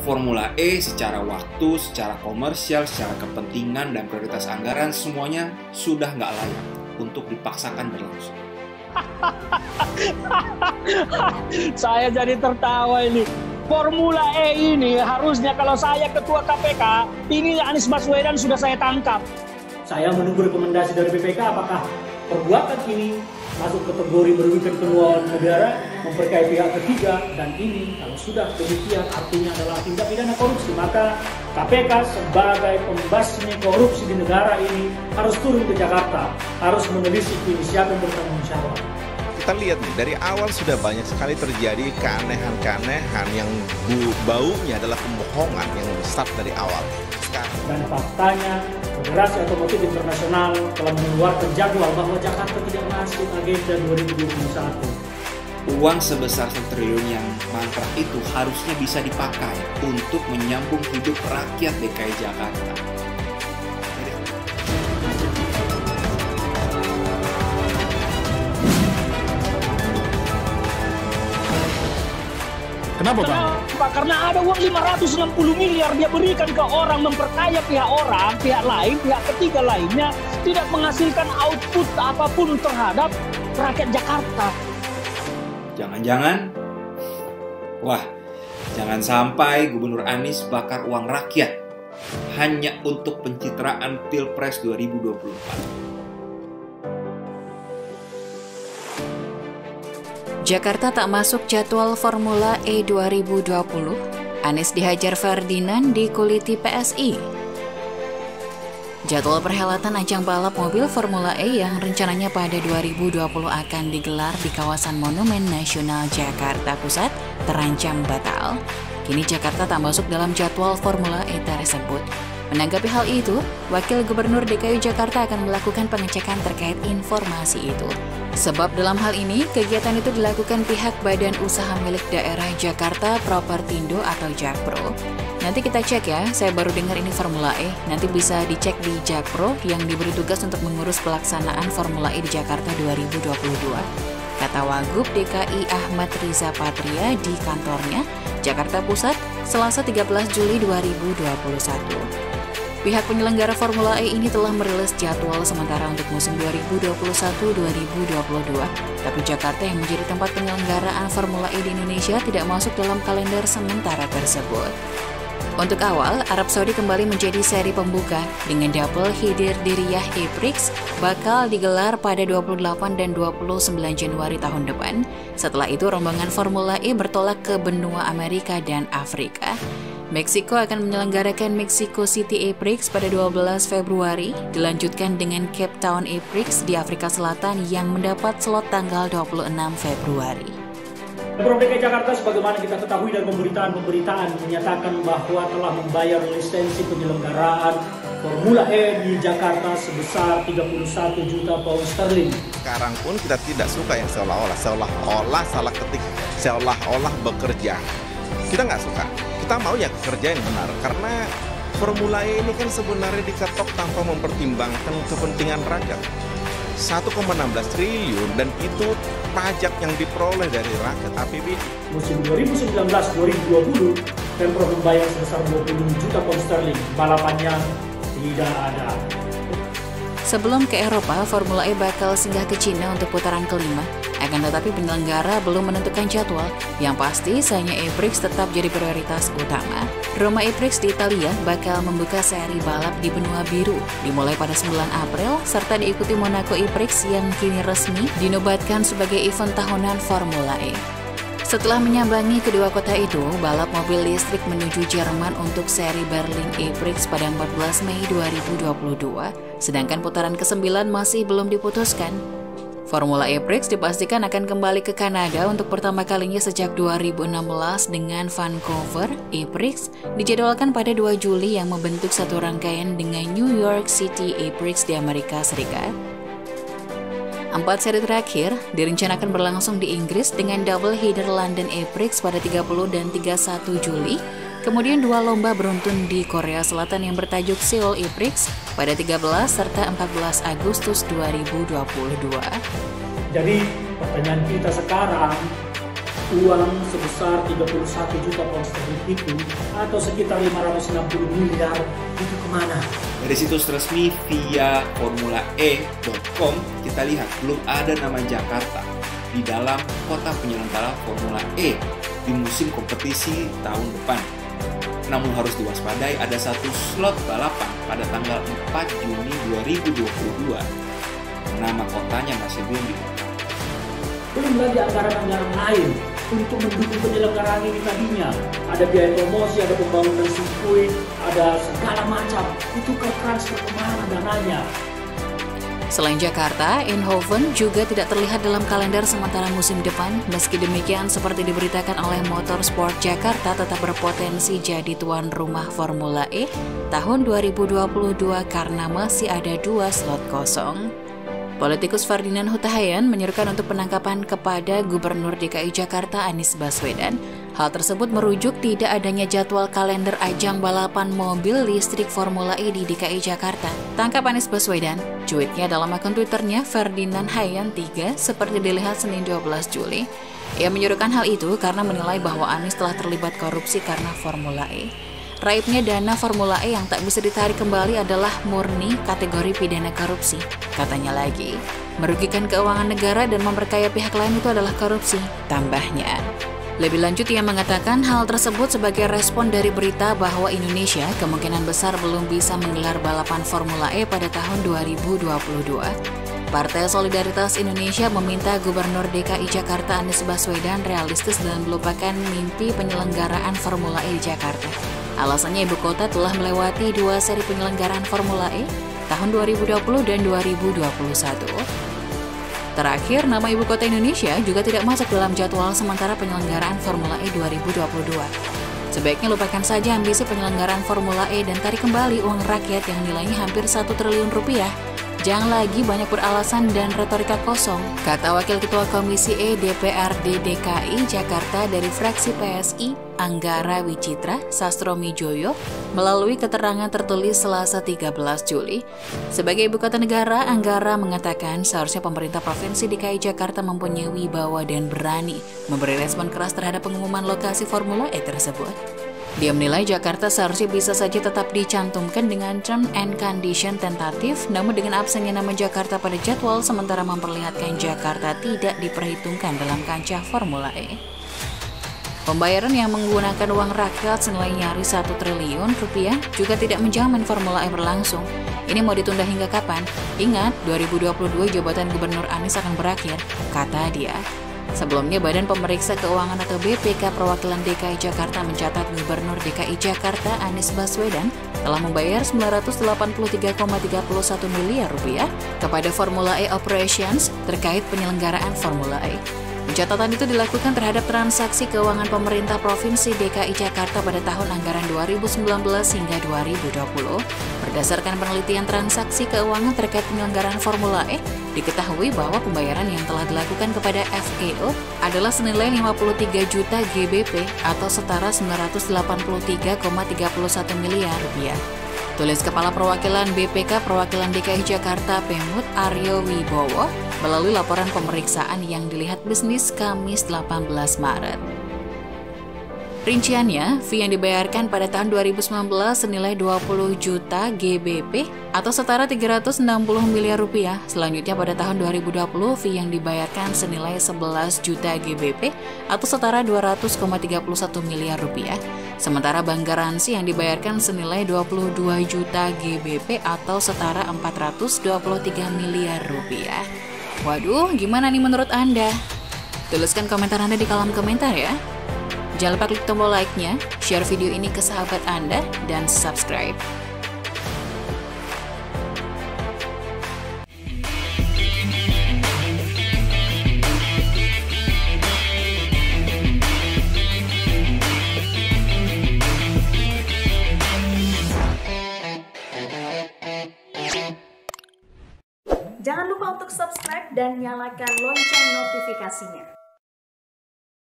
Formula E secara waktu, secara komersial, secara kepentingan dan prioritas anggaran semuanya sudah nggak layak untuk dipaksakan berlangsung. Saya jadi tertawa ini. Formula E ini harusnya kalau saya ketua KPK, ini Anies Baswedan sudah saya tangkap. Saya menunggu rekomendasi dari BPK apakah perbuatan ini masuk kategori merugikan keuangan negara, memperkaya pihak ketiga, dan ini kalau sudah demikian artinya adalah tindak pidana korupsi, maka KPK sebagai pembasmi korupsi di negara ini harus turun ke Jakarta, harus menelisik ini siapa yang bertanggung jawab. Kita lihat nih, dari awal sudah banyak sekali terjadi keanehan-keanehan yang baunya adalah pembohongan yang start dari awal. Sekarang. Dan faktanya, Federasi Otomotif Internasional telah mengeluarkan jadwal bahwa Jakarta tidak masuk agenda 2021. Uang sebesar 1 triliun yang mangkrak itu harusnya bisa dipakai untuk menyambung hidup rakyat DKI Jakarta. Kenapa Bang? Karena ada uang 560 miliar dia berikan ke orang, memperkaya pihak orang, pihak lain, pihak ketiga lainnya, tidak menghasilkan output apapun terhadap rakyat Jakarta. Jangan-jangan, jangan sampai Gubernur Anies bakar uang rakyat hanya untuk pencitraan Pilpres 2024. Jakarta tak masuk jadwal Formula E 2020. Anies dihajar Ferdinand dikuliti PSI. Jadwal perhelatan ajang balap mobil Formula E yang rencananya pada 2020 akan digelar di kawasan Monumen Nasional Jakarta Pusat terancam batal. Kini Jakarta tak masuk dalam jadwal Formula E tersebut. Menanggapi hal itu, Wakil Gubernur DKI Jakarta akan melakukan pengecekan terkait informasi itu. Sebab dalam hal ini, kegiatan itu dilakukan pihak Badan Usaha Milik Daerah Jakarta Propertindo atau Jakpro. Nanti kita cek ya, saya baru dengar ini Formula E, nanti bisa dicek di Jakpro yang diberi tugas untuk mengurus pelaksanaan Formula E di Jakarta 2022. Kata Wagub DKI Ahmad Riza Patria di kantornya, Jakarta Pusat, Selasa 13 Juli 2021. Pihak penyelenggara Formula E ini telah merilis jadwal sementara untuk musim 2021-2022, tapi Jakarta yang menjadi tempat penyelenggaraan Formula E di Indonesia tidak masuk dalam kalender sementara tersebut. Untuk awal, Arab Saudi kembali menjadi seri pembuka dengan double header di Riyadh E-Prix bakal digelar pada 28 dan 29 Januari tahun depan. Setelah itu, rombongan Formula E bertolak ke benua Amerika dan Afrika. Meksiko akan menyelenggarakan Mexico City E-Prix pada 12 Februari, dilanjutkan dengan Cape Town E-Prix di Afrika Selatan yang mendapat slot tanggal 26 Februari. Pemprov DKI Jakarta sebagaimana kita ketahui dari pemberitaan menyatakan bahwa telah membayar lisensi penyelenggaraan Formula E di Jakarta sebesar 31 juta pound sterling. Sekarang pun kita tidak suka yang seolah-olah salah ketik, seolah-olah bekerja. Kita nggak suka. Kita mau ya kerja yang benar, karena Formula E ini kan sebenarnya diketok tanpa mempertimbangkan kepentingan rakyat. 1,16 triliun dan itu pajak yang diperoleh dari rakyat APBD. Musim 2019-2020, Pemprov membayar sebesar 20 juta pound sterling. Balapannya tidak ada. Sebelum ke Eropa, Formula E bakal singgah ke Cina untuk putaran kelima. Akan tetapi penyelenggara belum menentukan jadwal. Yang pasti, sayangnya E-Prix tetap jadi prioritas utama. Roma E-Prix di Italia bakal membuka seri balap di benua biru, dimulai pada 9 April, serta diikuti Monaco E-Prix yang kini resmi dinobatkan sebagai event tahunan Formula E. Setelah menyambangi kedua kota itu, balap mobil listrik menuju Jerman untuk seri Berlin E-Prix pada 14 Mei 2022, sedangkan putaran ke-9 masih belum diputuskan. Formula E-Prix dipastikan akan kembali ke Kanada untuk pertama kalinya sejak 2016 dengan Vancouver E-Prix dijadwalkan pada 2 Juli yang membentuk satu rangkaian dengan New York City E-Prix di Amerika Serikat. 4 seri terakhir direncanakan berlangsung di Inggris dengan double header London E-Prix pada 30 dan 31 Juli, kemudian 2 lomba beruntun di Korea Selatan yang bertajuk Seoul E-Prix pada 13 serta 14 Agustus 2022. Jadi pertanyaan kita sekarang, uang sebesar 31 juta pound sterling itu atau sekitar 560 miliar itu kemana? Dari situs resmi via formulae.com kita lihat belum ada nama Jakarta di dalam kota penyelenggara Formula E di musim kompetisi tahun depan. Namun harus diwaspadai ada satu slot balapan pada tanggal 4 Juni 2022. Nama kotanya masih belum ditentukan. Belum lagi anggaran-anggaran lain untuk mendukung penyelenggaraan ini tadinya. Ada biaya promosi, ada pembangunan sirkuit, ada segala macam. Itu ke transfer kemana dananya? Selain Jakarta, Eindhoven juga tidak terlihat dalam kalender sementara musim depan. Meski demikian, seperti diberitakan oleh Motorsport Jakarta tetap berpotensi jadi tuan rumah Formula E tahun 2022 karena masih ada 2 slot kosong. Politikus Ferdinand Hutahayan menyerukan untuk penangkapan kepada Gubernur DKI Jakarta Anies Baswedan. Hal tersebut merujuk tidak adanya jadwal kalender ajang balapan mobil listrik Formula E di DKI Jakarta. Tangkap Anies Baswedan, cuitnya dalam akun Twitternya Ferdinand Hayan 3 seperti dilihat Senin 12 Juli. Ia menyuruhkan hal itu karena menilai bahwa Anies telah terlibat korupsi karena Formula E. Raibnya dana Formula E yang tak bisa ditarik kembali adalah murni kategori pidana korupsi. Katanya lagi, merugikan keuangan negara dan memperkaya pihak lain itu adalah korupsi, tambahnya. Lebih lanjut, ia mengatakan hal tersebut sebagai respon dari berita bahwa Indonesia kemungkinan besar belum bisa menggelar balapan Formula E pada tahun 2022. Partai Solidaritas Indonesia meminta Gubernur DKI Jakarta Anies Baswedan realistis dan melupakan mimpi penyelenggaraan Formula E di Jakarta. Alasannya ibu kota telah melewati 2 seri penyelenggaraan Formula E tahun 2020 dan 2021. Terakhir, nama ibu kota Indonesia juga tidak masuk dalam jadwal sementara penyelenggaraan Formula E 2022. Sebaiknya lupakan saja ambisi penyelenggaraan Formula E dan tarik kembali uang rakyat yang nilainya hampir 1 triliun rupiah. Jangan lagi banyak beralasan dan retorika kosong, kata Wakil Ketua Komisi E DPRD DKI Jakarta dari fraksi PSI, Anggara Wicitra Sastromijoyo, melalui keterangan tertulis Selasa 13 Juli. Sebagai ibu kota negara, Anggara mengatakan seharusnya pemerintah Provinsi DKI Jakarta mempunyai wibawa dan berani memberi respon keras terhadap pengumuman lokasi Formula E tersebut. Dia menilai Jakarta seharusnya bisa saja tetap dicantumkan dengan term and condition tentatif, namun dengan absennya nama Jakarta pada jadwal sementara memperlihatkan Jakarta tidak diperhitungkan dalam kancah Formula E. Pembayaran yang menggunakan uang rakyat senilai nyaris 1 triliun rupiah juga tidak menjamin Formula E berlangsung. Ini mau ditunda hingga kapan? Ingat, 2022 jabatan Gubernur Anies akan berakhir, kata dia. Sebelumnya, Badan Pemeriksa Keuangan atau BPK Perwakilan DKI Jakarta mencatat Gubernur DKI Jakarta Anies Baswedan telah membayar 983,31 miliar rupiah kepada Formula E Operations terkait penyelenggaraan Formula E. Pencatatan itu dilakukan terhadap transaksi keuangan pemerintah Provinsi DKI Jakarta pada tahun anggaran 2019 hingga 2020. Berdasarkan penelitian transaksi keuangan terkait penyelenggaraan Formula E, diketahui bahwa pembayaran yang telah dilakukan kepada FEO adalah senilai 53 juta GBP atau setara 983,31 miliar rupiah. Tulis Kepala Perwakilan BPK Perwakilan DKI Jakarta Pemut Aryo Wibowo melalui laporan pemeriksaan yang dilihat bisnis Kamis 18 Maret. Rinciannya, fee yang dibayarkan pada tahun 2019 senilai 20 juta GBP atau setara 360 miliar rupiah. Selanjutnya pada tahun 2020, fee yang dibayarkan senilai 11 juta GBP atau setara 200,31 miliar rupiah. Sementara bank garansi yang dibayarkan senilai 22 juta GBP atau setara 423 miliar rupiah. Waduh, gimana nih menurut Anda? Tuliskan komentar Anda di kolom komentar ya. Jangan lupa klik tombol like-nya, share video ini ke sahabat Anda, dan subscribe. Jangan lupa untuk subscribe dan nyalakan lonceng notifikasinya.